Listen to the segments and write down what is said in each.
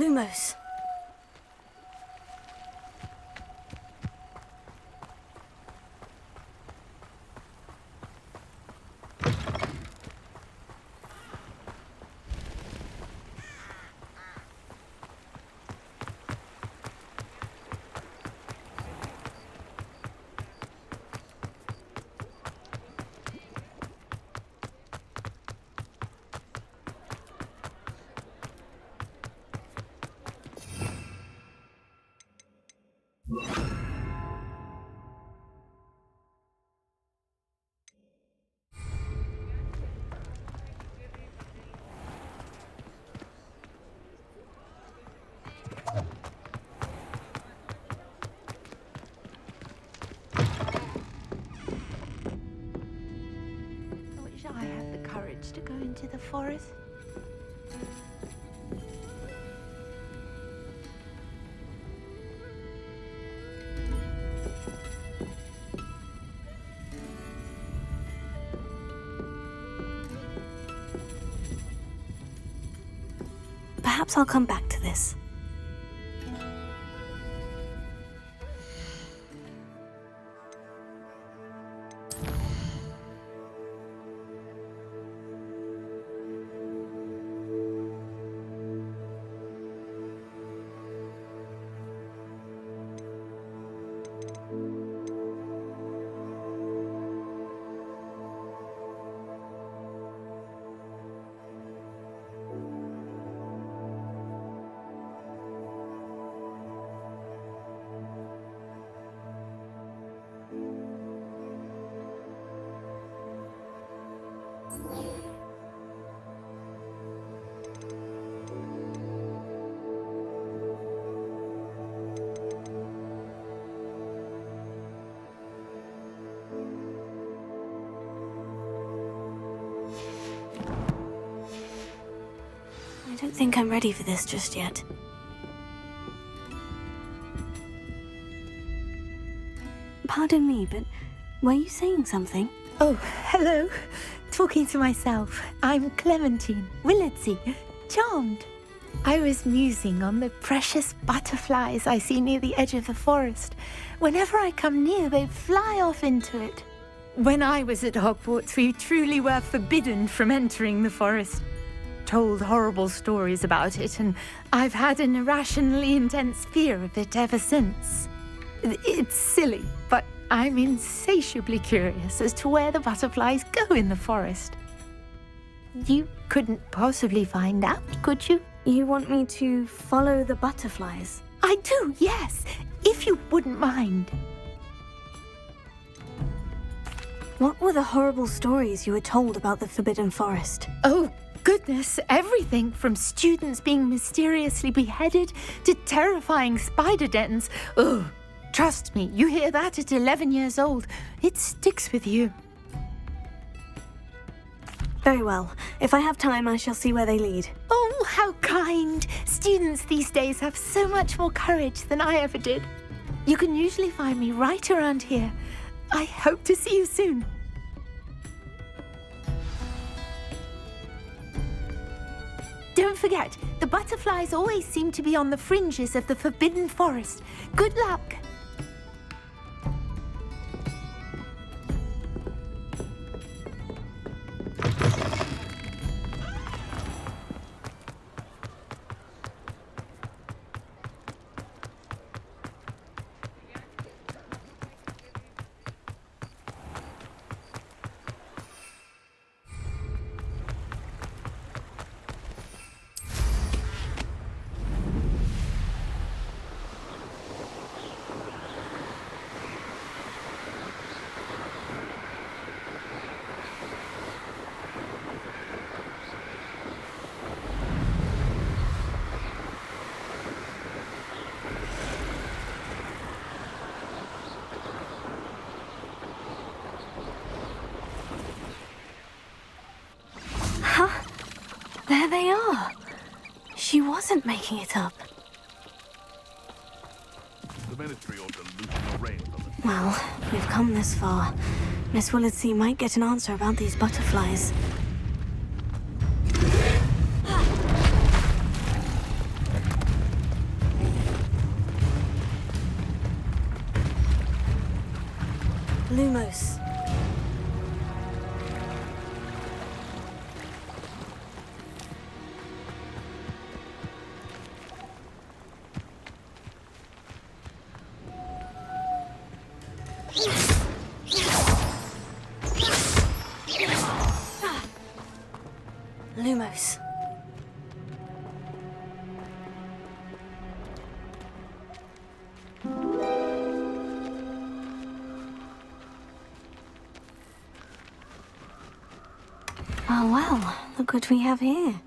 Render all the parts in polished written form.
Lumos. I had the courage to go into the forest. Perhaps I'll come back to this. I don't think I'm ready for this just yet. Pardon me, but were you saying something? Oh, hello. Talking to myself. I'm Clementine Willardsey. Charmed. I was musing on the precious butterflies I see near the edge of the forest. Whenever I come near, they fly off into it. When I was at Hogwarts, we truly were forbidden from entering the forest. Told horrible stories about it, and I've had an irrationally intense fear of it ever since. It's silly, but I'm insatiably curious as to where the butterflies go in the forest. You couldn't possibly find out, could you? You want me to follow the butterflies? I do, yes, if you wouldn't mind. What were the horrible stories you were told about the Forbidden Forest? Oh, goodness, everything from students being mysteriously beheaded to terrifying spider dens. Ugh, trust me, you hear that at 11 years old, it sticks with you. Very well. If I have time, I shall see where they lead. Oh, how kind! Students these days have so much more courage than I ever did. You can usually find me right around here. I hope to see you soon. Don't forget, the butterflies always seem to be on the fringes of the Forbidden Forest. Good luck! There they are. She wasn't making it up. The Ministry ought to loosen the reins on it. Well, we've come this far. Miss Willardsey might get an answer about these butterflies. Lumos. Lumos. Oh well, look what we have here.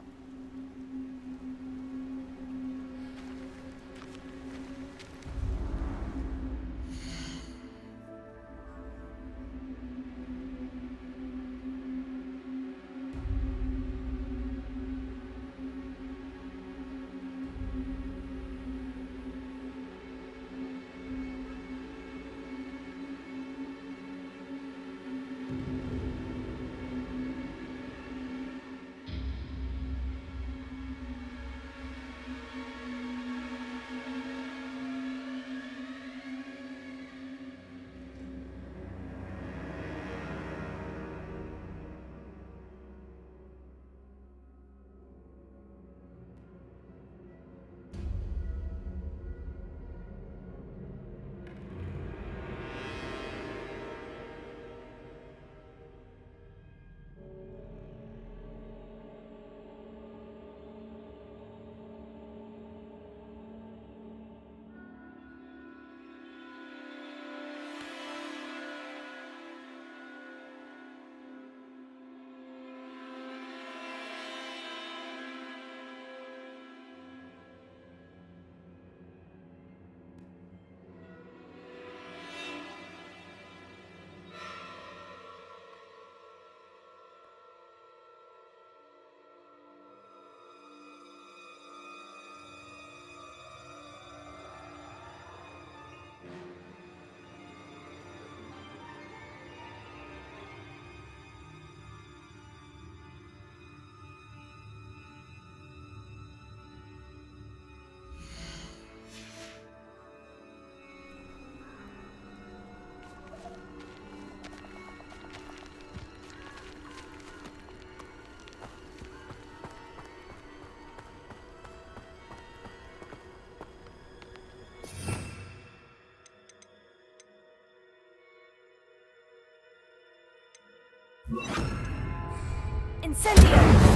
Incendio!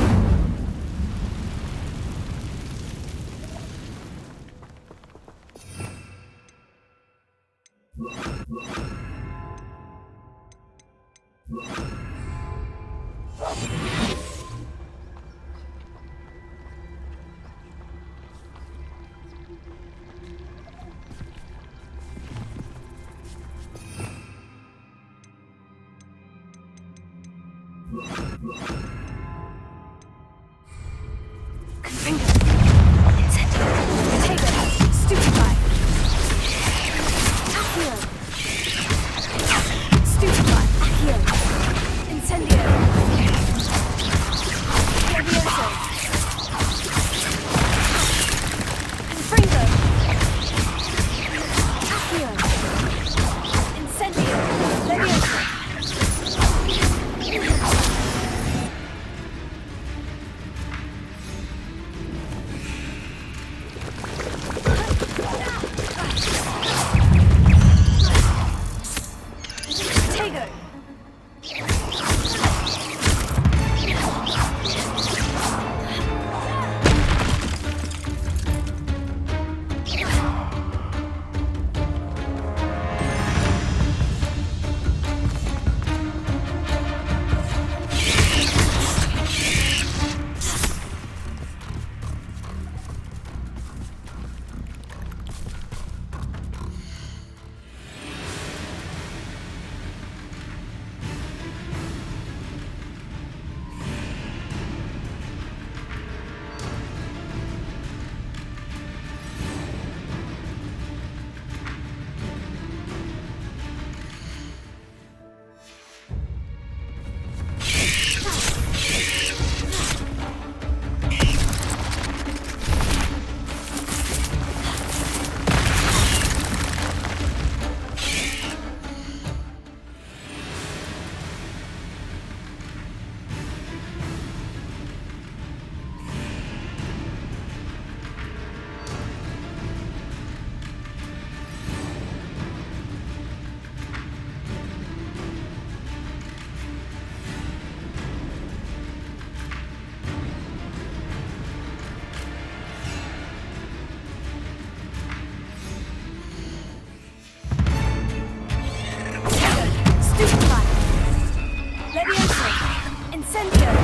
Incendio!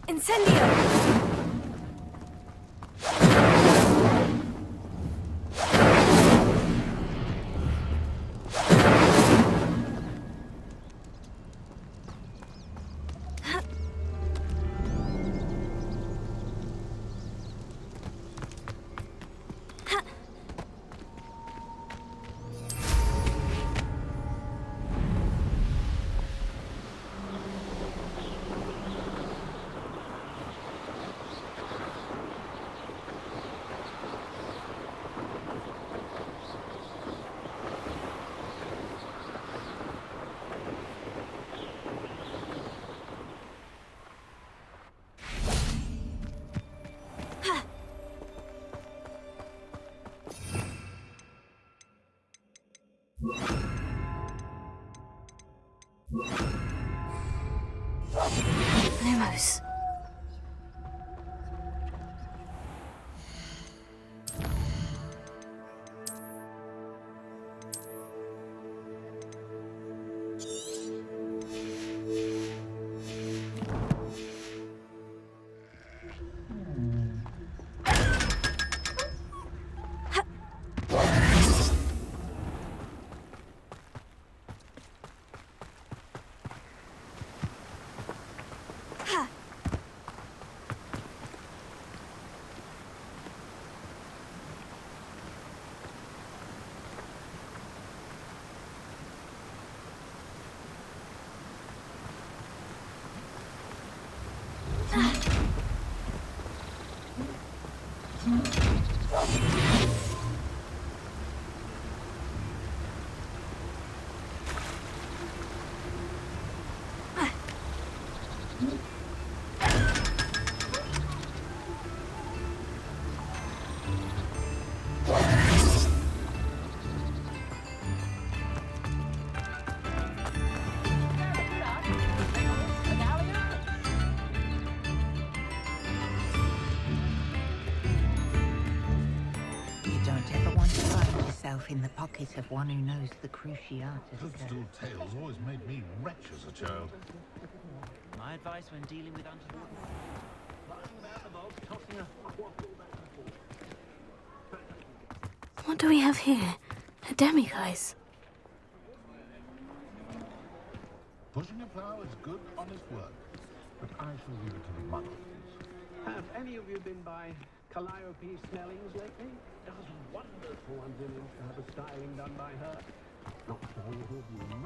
Incendio! Lumos. In the pocket of one who knows the cruciate. Footstool tales always made me wretch as a child. My advice when dealing with underwater... What do we have here? A demiguise. Pushing a plough is good, honest work. But I shall leave it to the monkeys. Have any of you been by Calliope Snelling's lately? It was wonderful one Williams to have a styling done by her. Not all of you knew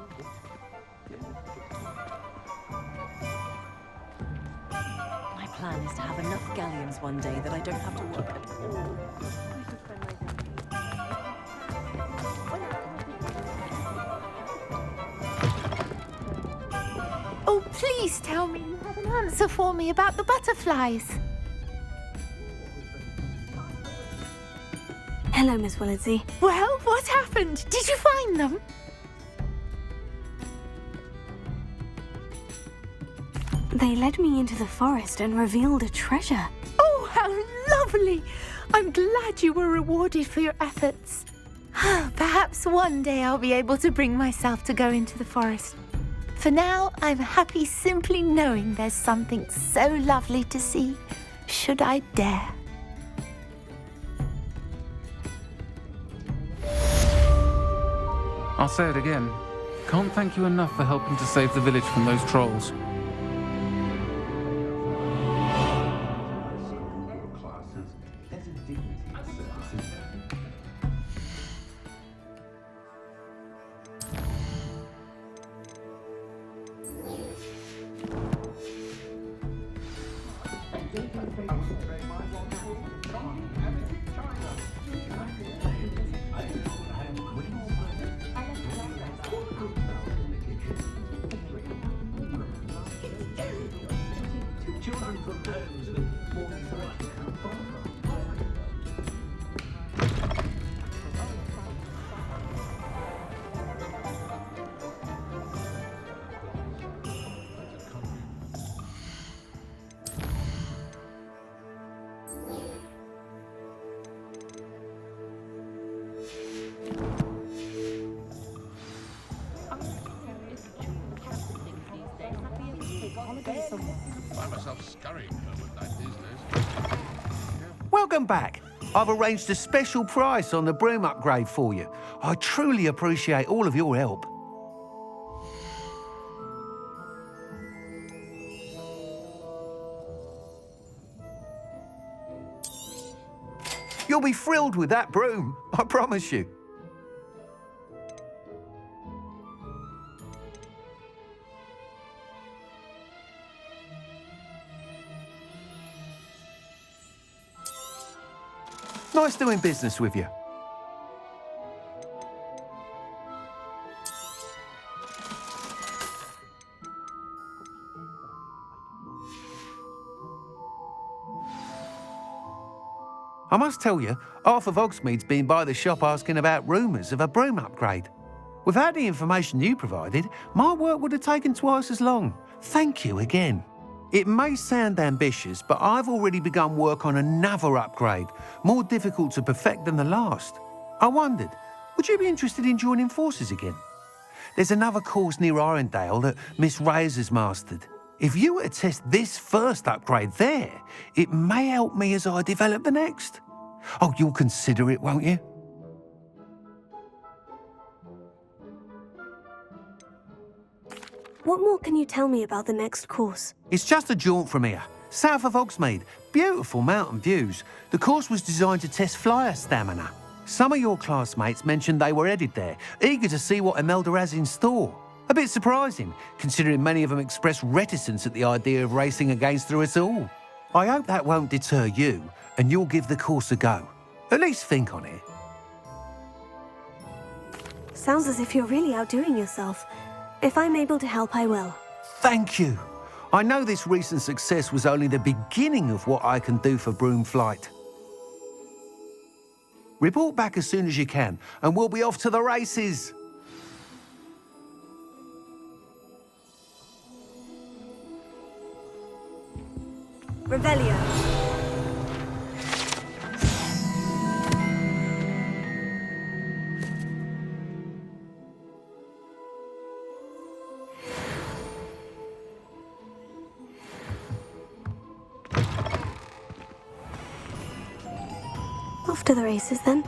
My plan is to have enough galleons one day that I don't have to work. Oh, please tell me you have an answer for me about the butterflies. Hello, Miss Willitsey. Well, what happened? Did you find them? They led me into the forest and revealed a treasure. Oh, how lovely! I'm glad you were rewarded for your efforts. Perhaps one day I'll be able to bring myself to go into the forest. For now, I'm happy simply knowing there's something so lovely to see, should I dare. I'll say it again. Can't thank you enough for helping to save the village from those trolls. yourself scurrying home with that business. Welcome back. I've arranged a special price on the broom upgrade for you. I truly appreciate all of your help. You'll be thrilled with that broom, I promise you. Nice doing business with you. I must tell you, half of Hogsmeade's been by the shop asking about rumours of a broom upgrade. Without the information you provided, my work would have taken twice as long. Thank you again. It may sound ambitious, but I've already begun work on another upgrade, more difficult to perfect than the last. I wondered, would you be interested in joining forces again? There's another course near Irondale that Miss Reyes has mastered. If you were to test this first upgrade there, it may help me as I develop the next. Oh, you'll consider it, won't you? What more can you tell me about the next course? It's just a jaunt from here, south of Hogsmeade. Beautiful mountain views. The course was designed to test flyer stamina. Some of your classmates mentioned they were headed there, eager to see what Imelda has in store. A bit surprising, considering many of them expressed reticence at the idea of racing against her at all. I hope that won't deter you, and you'll give the course a go. At least think on it. Sounds as if you're really outdoing yourself. If I'm able to help, I will. Thank you. I know this recent success was only the beginning of what I can do for broom flight. Report back as soon as you can, and we'll be off to the races. Revelio. Off to the races, then.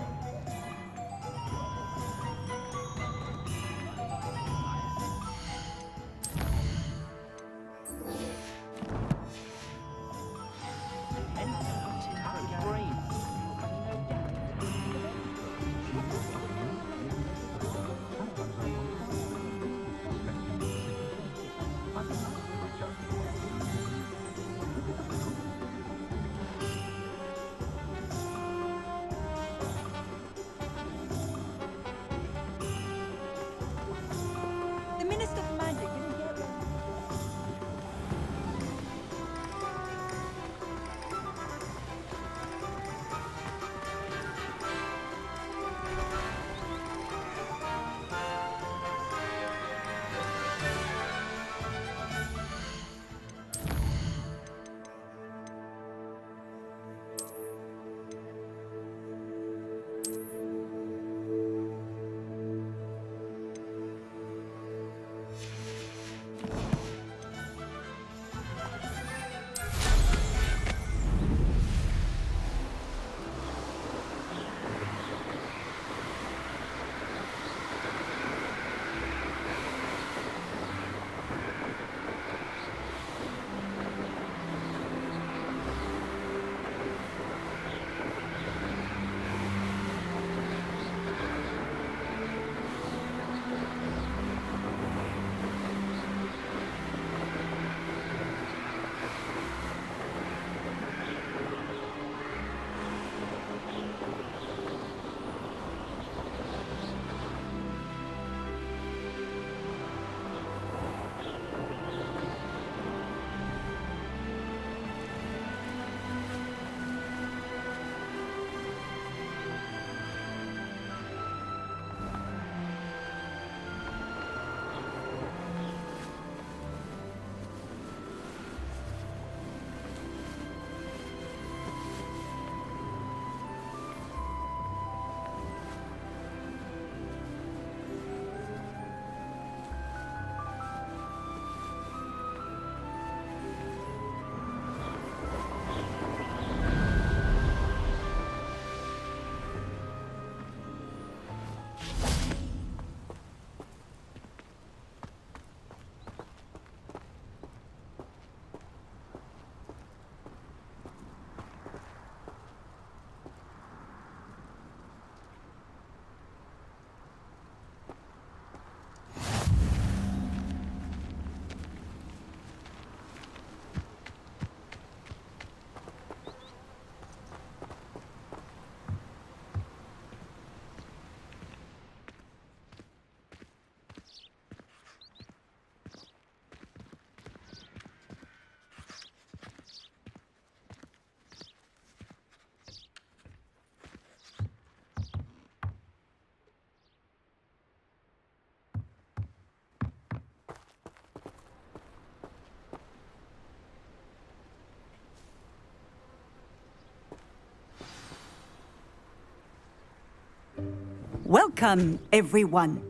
Welcome, everyone.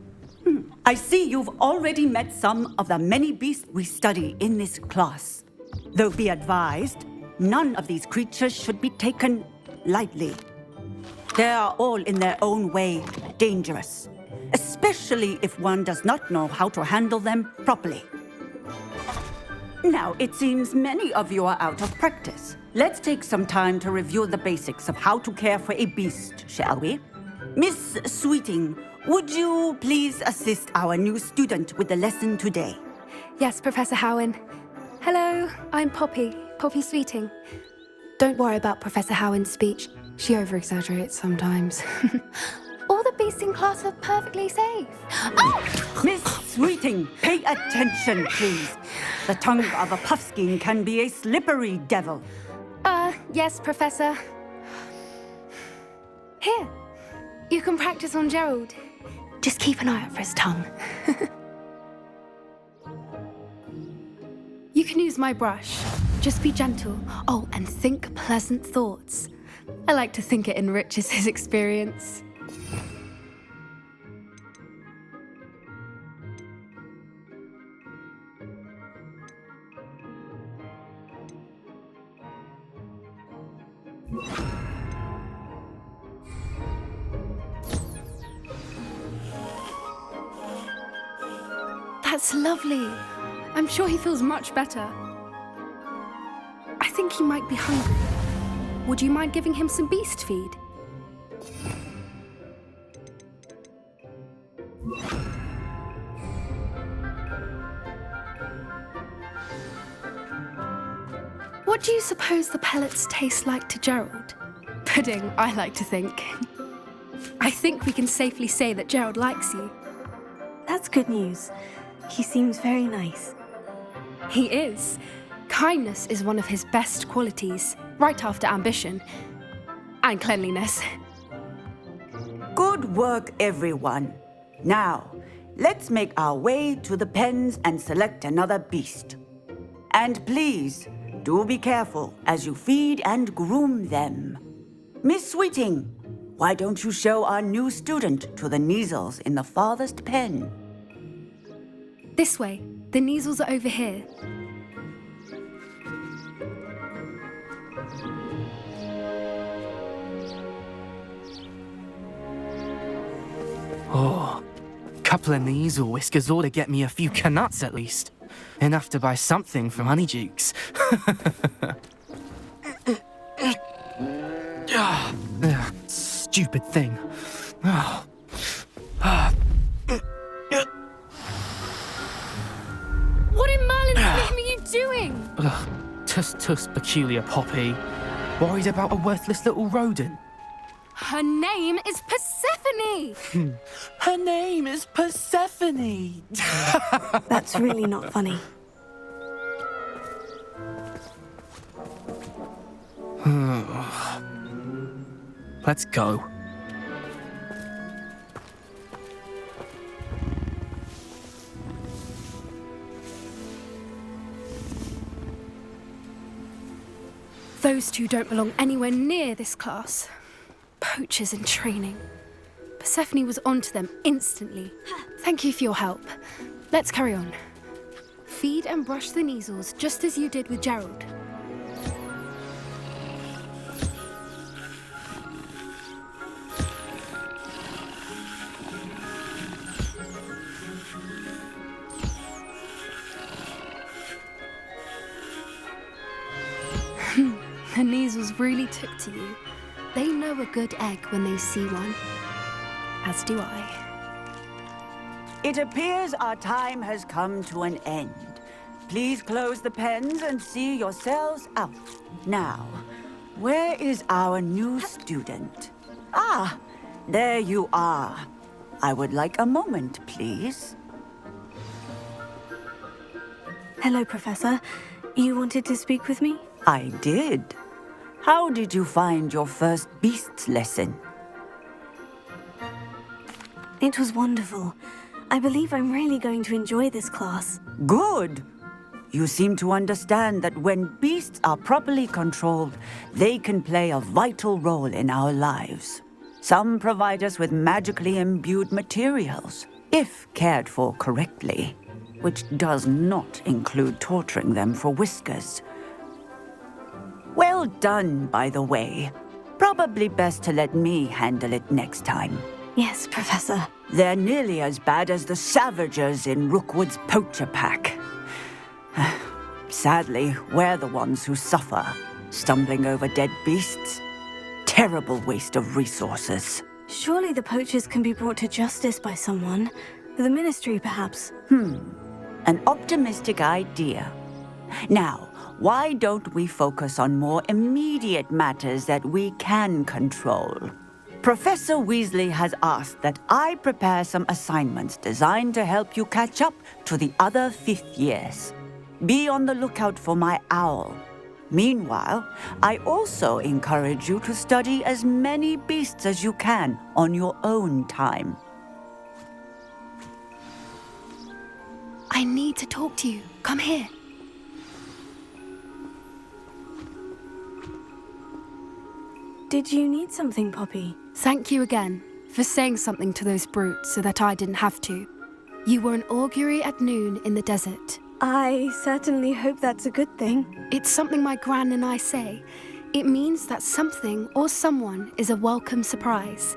I see you've already met some of the many beasts we study in this class. Though be advised, none of these creatures should be taken lightly. They are all in their own way dangerous, especially if one does not know how to handle them properly. Now, it seems many of you are out of practice. Let's take some time to review the basics of how to care for a beast, shall we? Miss Sweeting, would you please assist our new student with the lesson today? Yes, Professor Howen. Hello, I'm Poppy Sweeting. Don't worry about Professor Howen's speech. She over-exaggerates sometimes. All the beasts in class are perfectly safe. Oh! Miss Sweeting, pay attention, please. The tongue of a puffskein can be a slippery devil. Yes, Professor. Here, you can practice on Gerald. Just keep an eye out for his tongue. You can use my brush. Just be gentle. Oh, and think pleasant thoughts. I like to think it enriches his experience. That's lovely. I'm sure he feels much better. I think he might be hungry. Would you mind giving him some beast feed? What do you suppose the pellets taste like to Gerald? Pudding, I like to think. I think we can safely say that Gerald likes you. That's good news. He seems very nice. He is. Kindness is one of his best qualities, right after ambition. And cleanliness. Good work, everyone. Now, let's make our way to the pens and select another beast. And please, do be careful as you feed and groom them. Miss Sweeting, why don't you show our new student to the Neasels in the farthest pen? This way. The Neasels are over here. Oh, couple of Neasel whiskers ought to get me a few canuts at least. Enough to buy something from Honeydukes. Stupid thing. What in Merlin's name are you doing? Tuss, peculiar Poppy. Worried about a worthless little rodent? Her name is Persephone! Her name is Persephone! That's really not funny. Let's go. Those two don't belong anywhere near this class. Poachers in training. Persephone was onto them instantly. Thank you for your help. Let's carry on. Feed and brush the Neasels just as you did with Gerald. The Neasels really took to you. They know a good egg when they see one. As do I. It appears our time has come to an end. Please close the pens and see yourselves out. Now, where is our new student? Ah, there you are. I would like a moment, please. Hello, Professor. You wanted to speak with me? I did. How did you find your first beasts lesson? It was wonderful. I believe I'm really going to enjoy this class. Good. You seem to understand that when beasts are properly controlled, they can play a vital role in our lives. Some provide us with magically imbued materials, if cared for correctly, which does not include torturing them for whiskers. Well done, by the way. Probably best to let me handle it next time. Yes, Professor. They're nearly as bad as the Savagers in Rookwood's poacher pack. Sadly, we're the ones who suffer, stumbling over dead beasts. Terrible waste of resources. Surely the poachers can be brought to justice by someone. The Ministry, perhaps. An optimistic idea. Now, why don't we focus on more immediate matters that we can control? Professor Weasley has asked that I prepare some assignments designed to help you catch up to the other 5th years. Be on the lookout for my owl. Meanwhile, I also encourage you to study as many beasts as you can on your own time. I need to talk to you. Come here. Did you need something, Poppy? Thank you again for saying something to those brutes so that I didn't have to. You were an augury at noon in the desert. I certainly hope that's a good thing. It's something my gran and I say. It means that something or someone is a welcome surprise.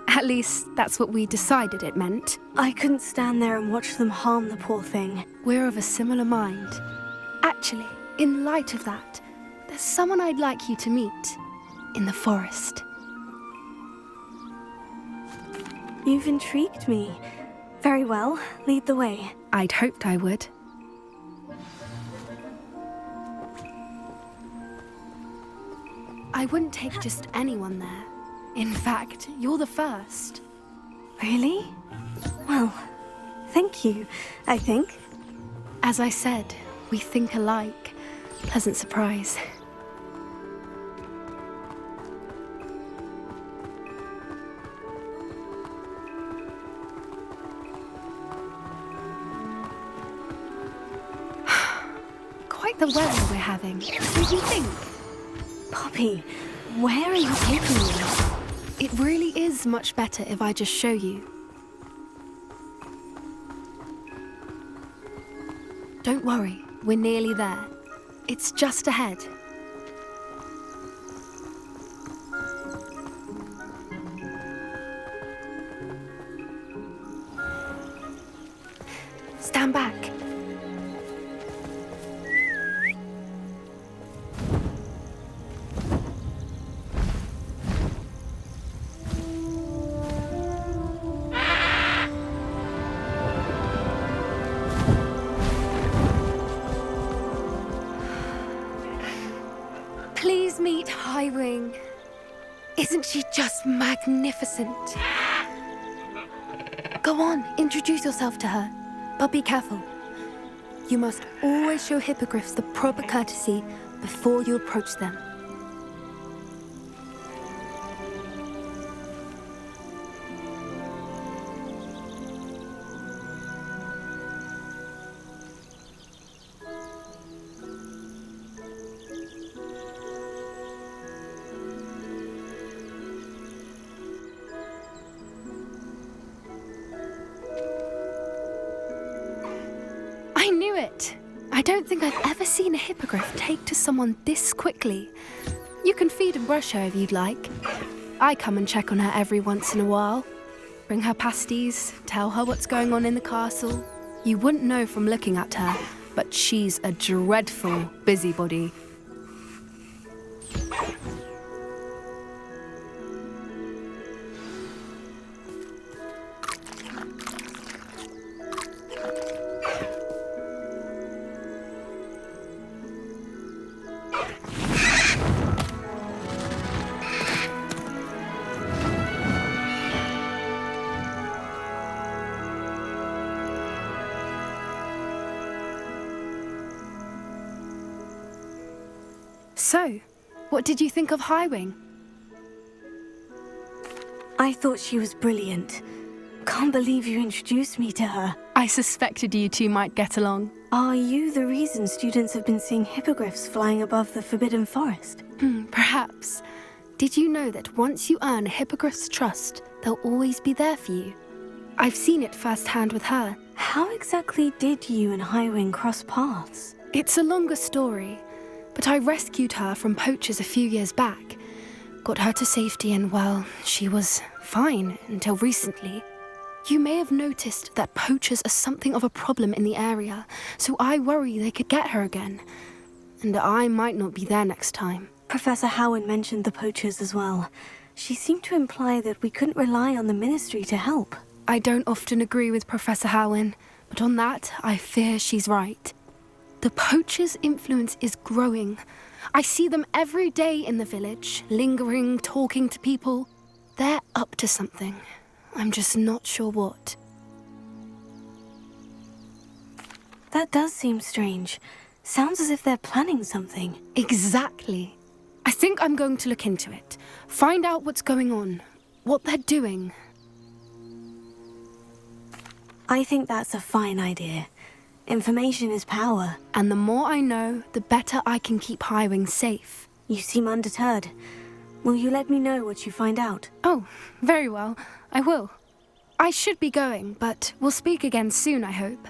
At least, that's what we decided it meant. I couldn't stand there and watch them harm the poor thing. We're of a similar mind. Actually, in light of that, there's someone I'd like you to meet in the forest. You've intrigued me. Very well, lead the way. I'd hoped I would. I wouldn't take just anyone there. In fact, you're the first. Really? Well, thank you, I think. As I said, we think alike. Pleasant surprise. Quite the weather we're having. What do you think? Poppy, where are you taking me? It really is much better if I just show you. Don't worry, we're nearly there. It's just ahead. Stand back. Please meet Highwing. Isn't she just magnificent? Go on, introduce yourself to her. But be careful. You must always show hippogriffs the proper courtesy before you approach them. I knew it! I don't think I've ever seen a hippogriff take to someone this quickly. You can feed and brush her if you'd like. I come and check on her every once in a while. Bring her pasties, tell her what's going on in the castle. You wouldn't know from looking at her, but she's a dreadful busybody. So, what did you think of Highwing? I thought she was brilliant. Can't believe you introduced me to her. I suspected you two might get along. Are you the reason students have been seeing hippogriffs flying above the Forbidden Forest? Perhaps. Did you know that once you earn a hippogriff's trust, they'll always be there for you? I've seen it firsthand with her. How exactly did you and Highwing cross paths? It's a longer story, but I rescued her from poachers a few years back. Got her to safety and, well, she was fine until recently. You may have noticed that poachers are something of a problem in the area, so I worry they could get her again. And I might not be there next time. Professor Howard mentioned the poachers as well. She seemed to imply that we couldn't rely on the Ministry to help. I don't often agree with Professor Howin, but on that, I fear she's right. The poachers' influence is growing. I see them every day in the village, lingering, talking to people. They're up to something. I'm just not sure what. That does seem strange. Sounds as if they're planning something. Exactly. I think I'm going to look into it. Find out what's going on, what they're doing. I think that's a fine idea. Information is power. And the more I know, the better I can keep Highwing safe. You seem undeterred. Will you let me know what you find out? Oh, very well. I will. I should be going, but we'll speak again soon, I hope.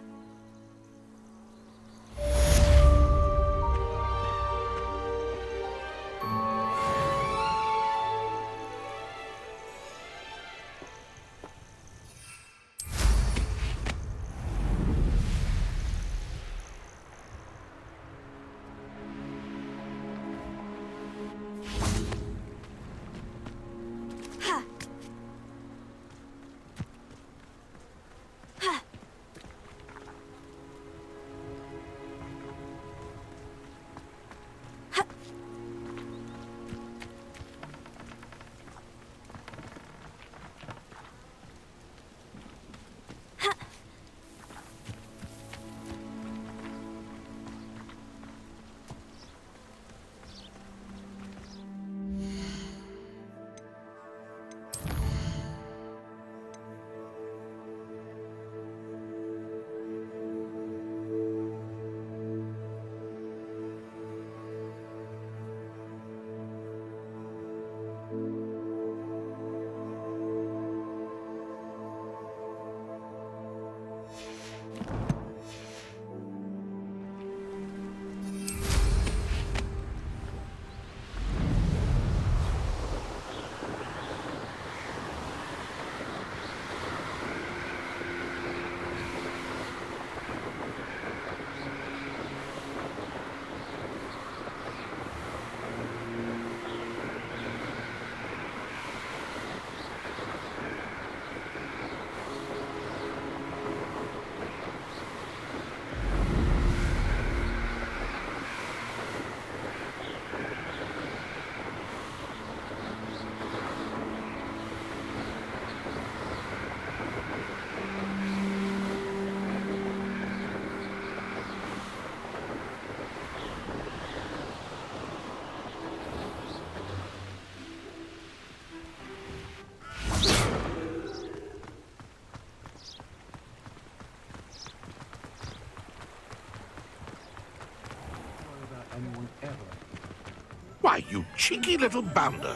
Why, you cheeky little bounder.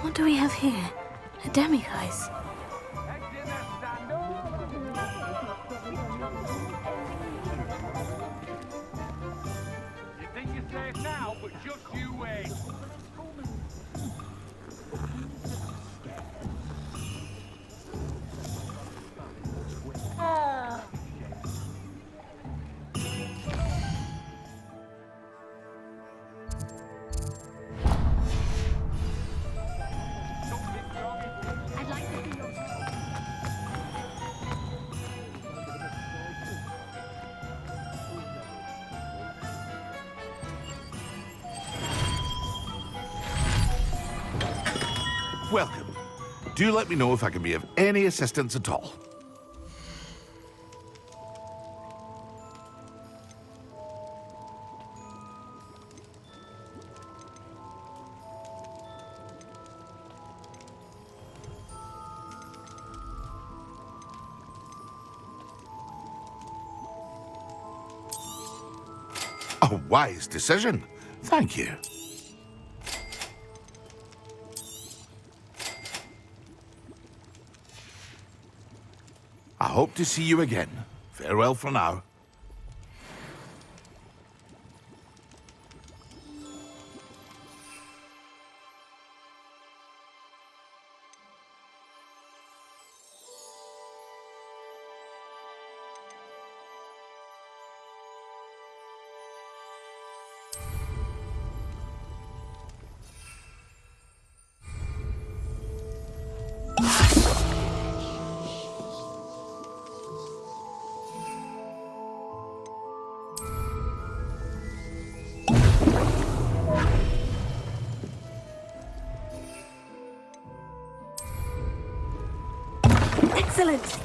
What do we have here? A demiguise. You think you're safe now, but just you wait. Welcome. Do let me know if I can be of any assistance at all. A wise decision. Thank you. I hope to see you again. Farewell for now. Excellent!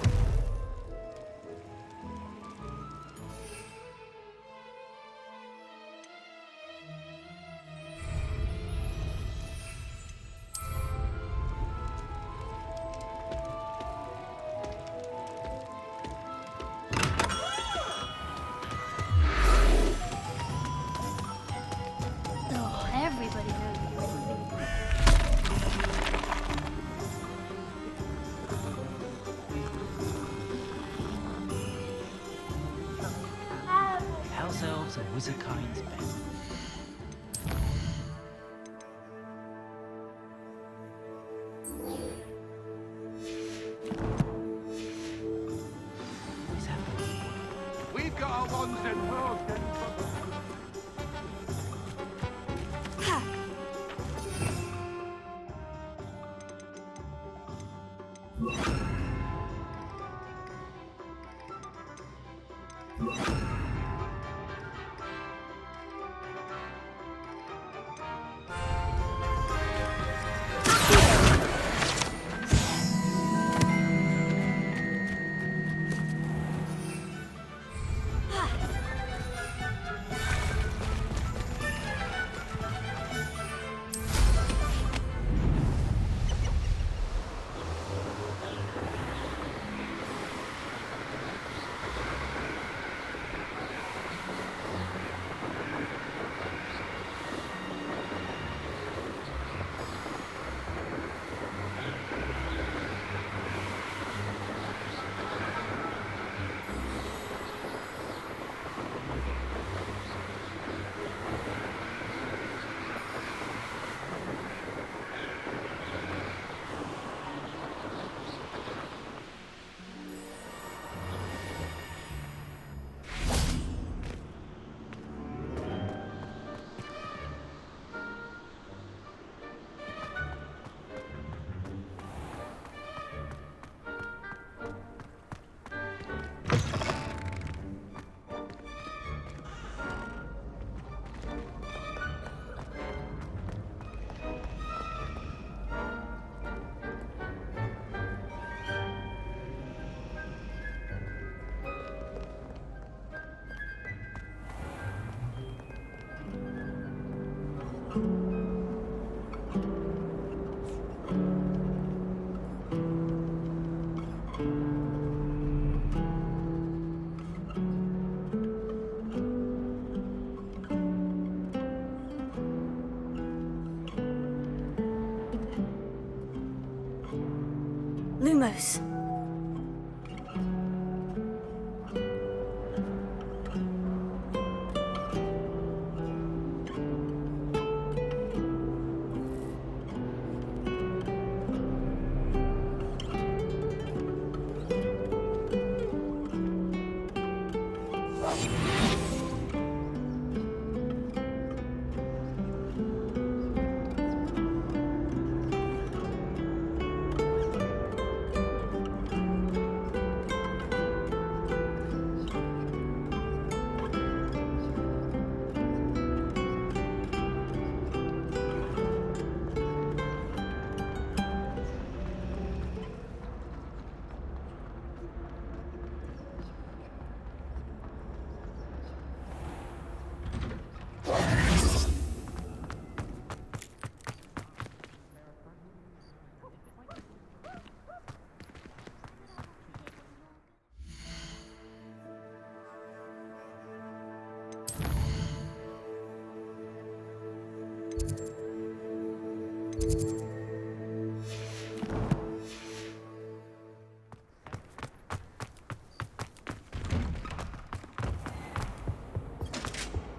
Oh, everybody knows you. House elves are wizardkind's best. What's happening? We've got our wands and rods and... Lumos.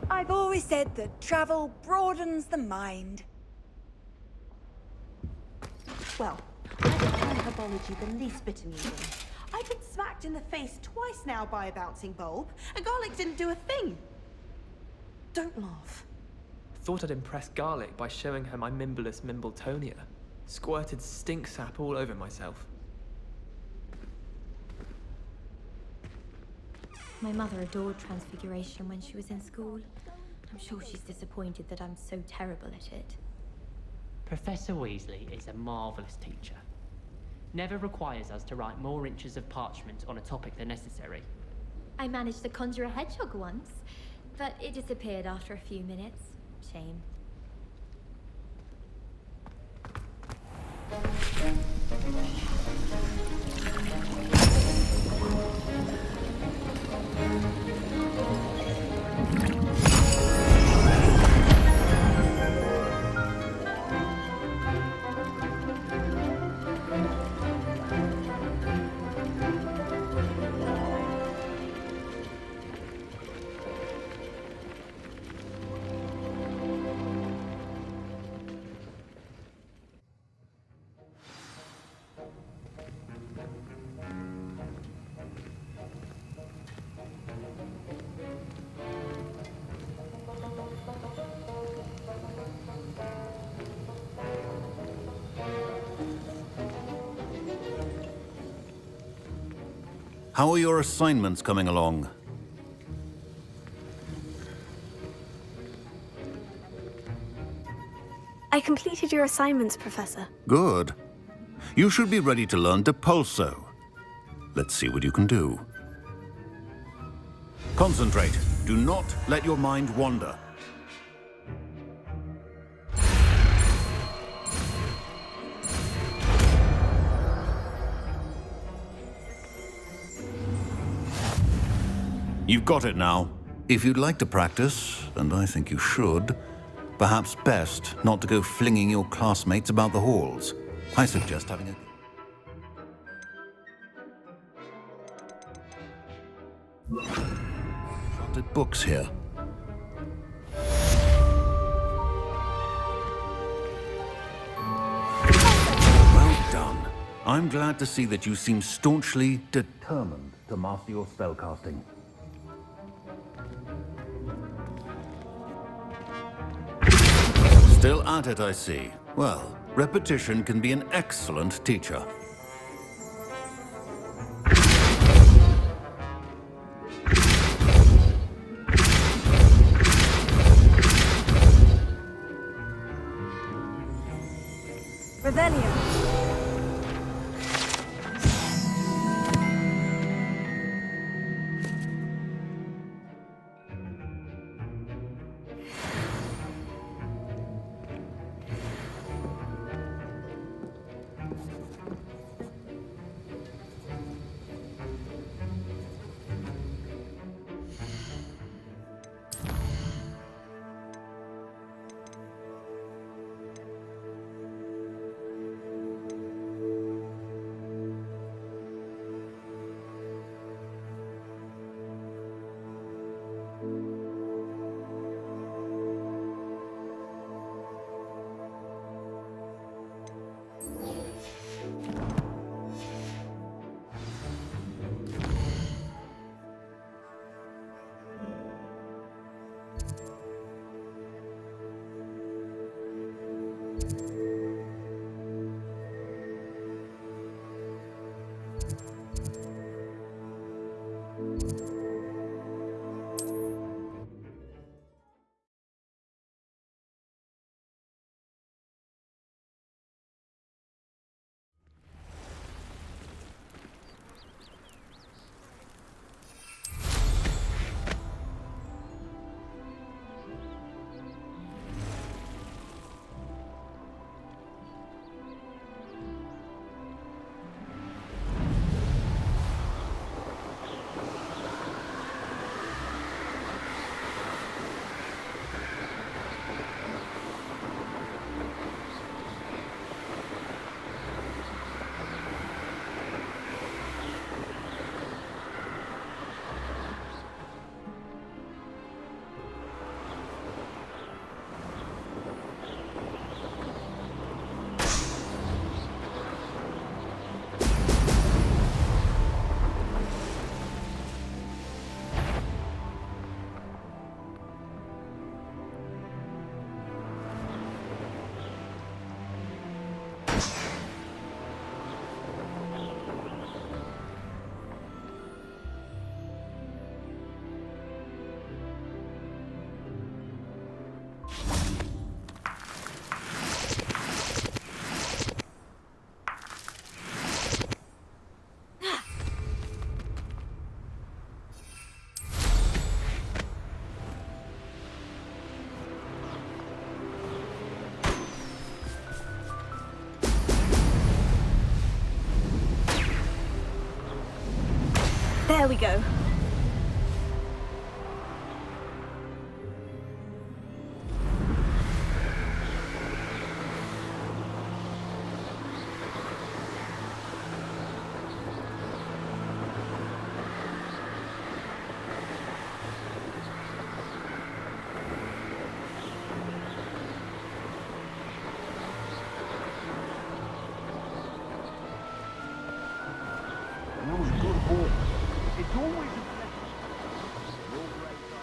I've always said that travel broadens the mind. Well, I don't find herbology the least bit amusing. I've been smacked in the face twice now by a bouncing bulb, and Garlic didn't do a thing. Don't laugh. Thought I'd impress Garlic by showing her my Mimblelus Mimbletonia. Squirted stink sap all over myself. My mother adored Transfiguration when she was in school. I'm sure she's disappointed that I'm so terrible at it. Professor Weasley is a marvellous teacher. Never requires us to write more inches of parchment on a topic than necessary. I managed to conjure a hedgehog once, but it disappeared after a few minutes. Shame. How are your assignments coming along? I completed your assignments, Professor. Good. You should be ready to learn Depulso. Let's see what you can do. Concentrate. Do not let your mind wander. You've got it now. If you'd like to practice, and I think you should, perhaps best not to go flinging your classmates about the halls. I suggest having a... Planted books here. Well done. I'm glad to see that you seem staunchly determined to master your spellcasting. Still at it, I see. Well, repetition can be an excellent teacher. Revelio. There we go. That was a good ball. It's always a blessing. Your great idea.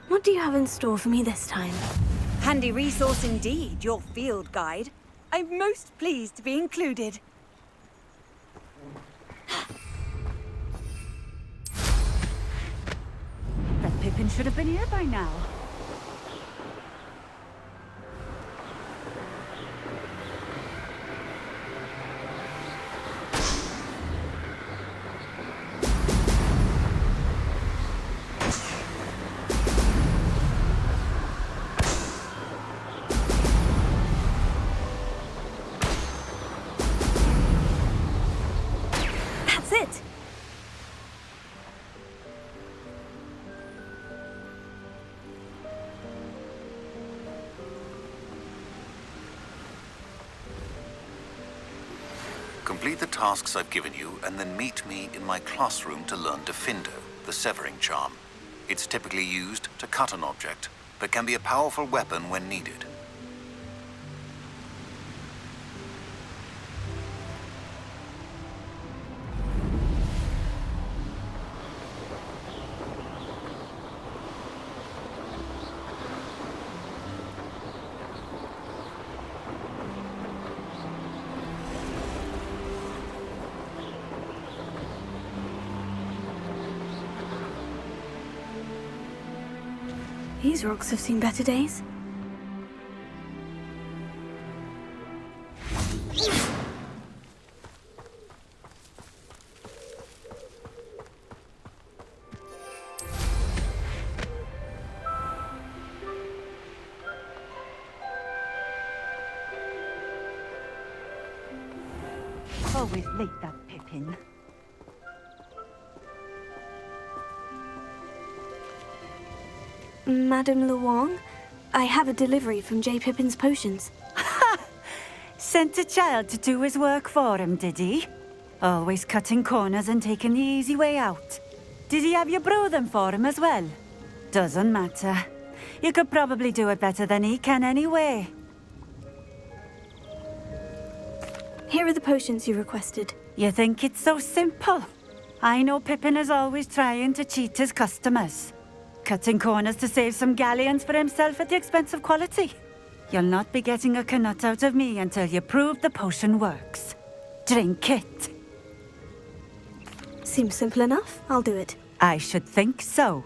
What do you have in store for me this time? Handy resource indeed, your field guide. I'm most pleased to be included. That Pippin should have been here by now. That's it! Complete the tasks I've given you, and then meet me in my classroom to learn Defindo, the severing charm. It's typically used to cut an object, but can be a powerful weapon when needed. These rocks have seen better days. Always late, that Pippin. Madame Luong, I have a delivery from J. Pippin's potions. Sent a child to do his work for him, did he? Always cutting corners and taking the easy way out. Did he have you brew them for him as well? Doesn't matter. You could probably do it better than he can anyway. Here are the potions you requested. You think it's so simple? I know Pippin is always trying to cheat his customers. Cutting corners to save some galleons for himself at the expense of quality. You'll not be getting a canut out of me until you prove the potion works. Drink it. Seems simple enough. I'll do it. I should think so.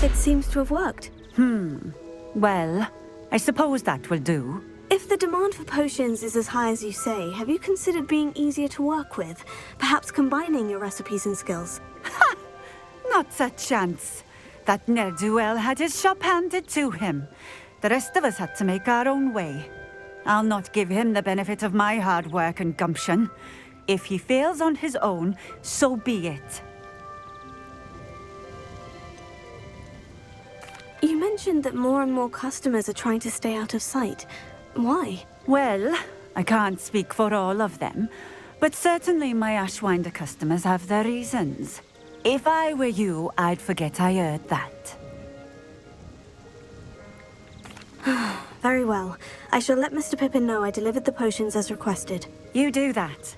It seems to have worked. Well, I suppose that will do. If the demand for potions is as high as you say, have you considered being easier to work with? Perhaps combining your recipes and skills? Not a chance. That ne'er-do-well had his shop handed to him. The rest of us had to make our own way. I'll not give him the benefit of my hard work and gumption. If he fails on his own, so be it. You mentioned that more and more customers are trying to stay out of sight. Why? Well, I can't speak for all of them, but certainly my Ashwinder customers have their reasons. If I were you, I'd forget I heard that. Very well. I shall let Mr. Pippin know I delivered the potions as requested. You do that.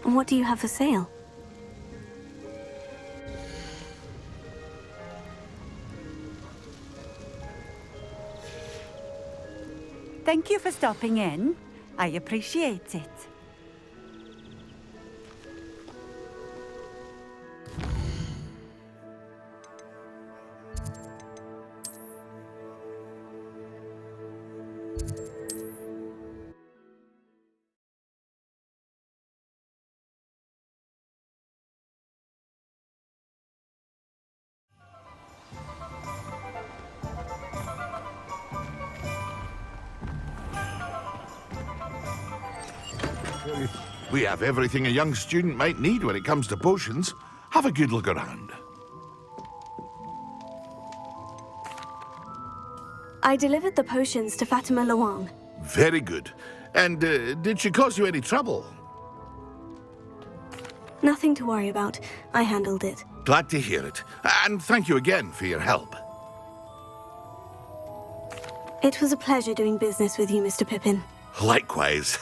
What do you have for sale? Thank you for stopping in. I appreciate it. We have everything a young student might need when it comes to potions. Have a good look around. I delivered the potions to Fatima Lawang. Very good. And did she cause you any trouble? Nothing to worry about. I handled it. Glad to hear it. And thank you again for your help. It was a pleasure doing business with you, Mr. Pippin. Likewise.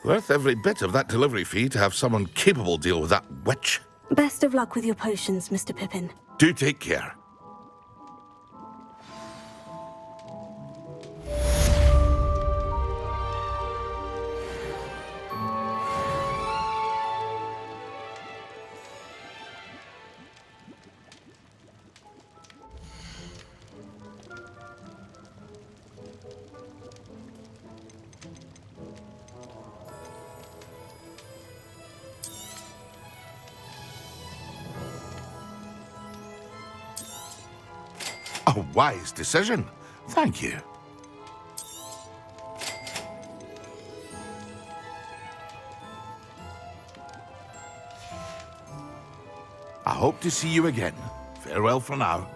Worth every bit of that delivery fee to have someone capable deal with that witch. Best of luck with your potions, Mr. Pippin. Do take care. A wise decision. Thank you. I hope to see you again. Farewell for now.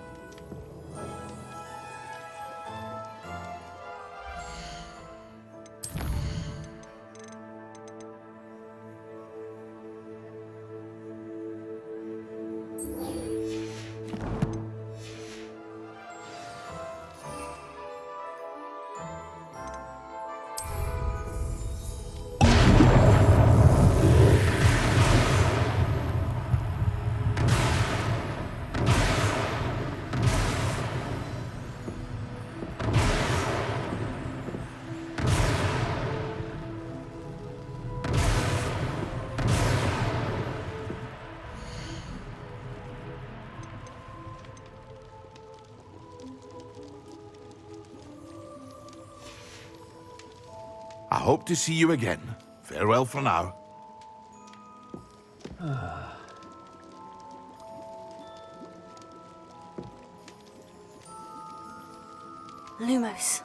I hope to see you again. Farewell for now. Lumos.